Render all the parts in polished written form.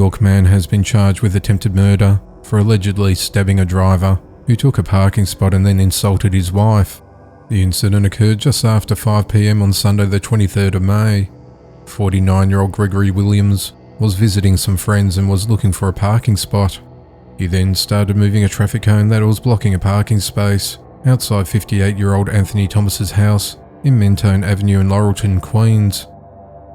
York man has been charged with attempted murder for allegedly stabbing a driver who took a parking spot and then insulted his wife. The incident occurred just after 5 p.m. on Sunday the 23rd of May. 49-year-old Gregory Williams was visiting some friends and was looking for a parking spot. He then started moving a traffic cone that was blocking a parking space outside 58-year-old Anthony Thomas's house in Mentone Avenue in Laurelton, Queens.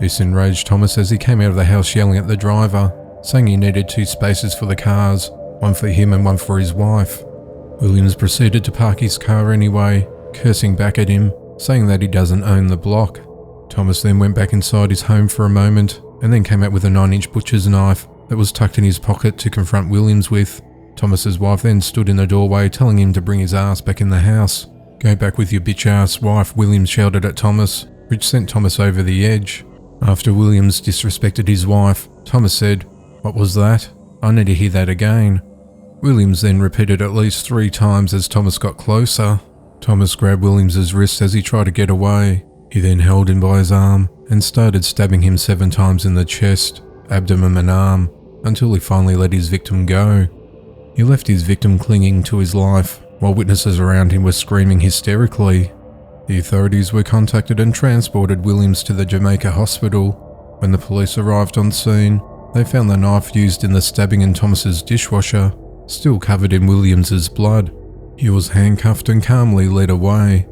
This enraged Thomas as he came out of the house yelling at the driver, saying he needed 2 spaces for the cars, one for him and one for his wife. Williams proceeded to park his car anyway, cursing back at him, saying that he doesn't own the block. Thomas then went back inside his home for a moment and then came out with a 9-inch butcher's knife that was tucked in his pocket to confront Williams with. Thomas's wife then stood in the doorway telling him to bring his ass back in the house. "Go back with your bitch-ass wife," Williams shouted at Thomas, which sent Thomas over the edge. After Williams disrespected his wife, Thomas said, "What was that? I need to hear that again." Williams then repeated at least 3 times as Thomas got closer. Thomas grabbed Williams's wrist as he tried to get away. He then held him by his arm and started stabbing him 7 times in the chest, abdomen and arm, until he finally let his victim go. He left his victim clinging to his life, while witnesses around him were screaming hysterically. The authorities were contacted and transported Williams to the Jamaica hospital. When the police arrived on scene, they found the knife used in the stabbing in Thomas's dishwasher, still covered in Williams's blood. He was handcuffed and calmly led away.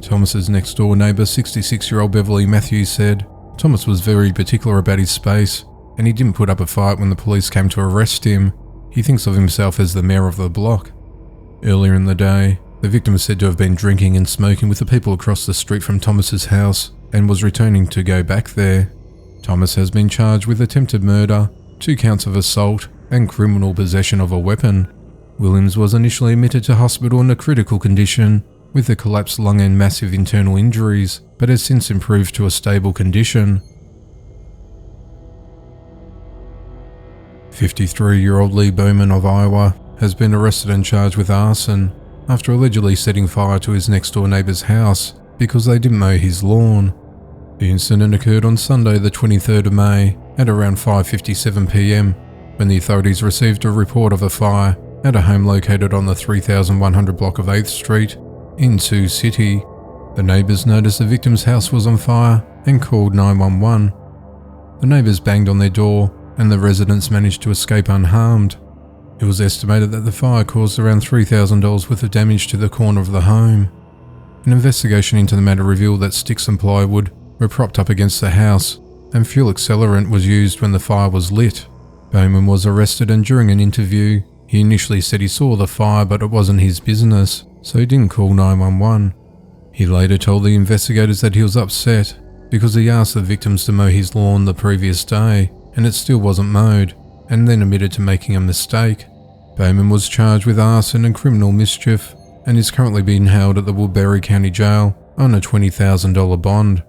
Thomas's next-door neighbour, 66-year-old Beverly Matthews, said Thomas was very particular about his space, and he didn't put up a fight when the police came to arrest him. He thinks of himself as the mayor of the block. Earlier in the day, the victim is said to have been drinking and smoking with the people across the street from Thomas's house and was returning to go back there. Thomas has been charged with attempted murder, 2 counts of assault, and criminal possession of a weapon. Williams was initially admitted to hospital in a critical condition with a collapsed lung and massive internal injuries, but has since improved to a stable condition. 53-year-old Lee Bowman of Iowa has been arrested and charged with arson after allegedly setting fire to his next-door neighbour's house because they didn't mow his lawn. The incident occurred on Sunday the 23rd of May at around 5:57 p.m. when the authorities received a report of a fire at a home located on the 3100 block of 8th Street in Sioux City. The neighbours noticed the victim's house was on fire and called 911. The neighbours banged on their door and the residents managed to escape unharmed. It was estimated that the fire caused around $3,000 worth of damage to the corner of the home. An investigation into the matter revealed that sticks and plywood were propped up against the house and fuel accelerant was used when the fire was lit. Bowman was arrested and during an interview, he initially said he saw the fire but it wasn't his business, so he didn't call 911. He later told the investigators that he was upset because he asked the victims to mow his lawn the previous day and it still wasn't mowed, and then admitted to making a mistake. Bowman was charged with arson and criminal mischief and is currently being held at the Woodbury County Jail on a $20,000 bond.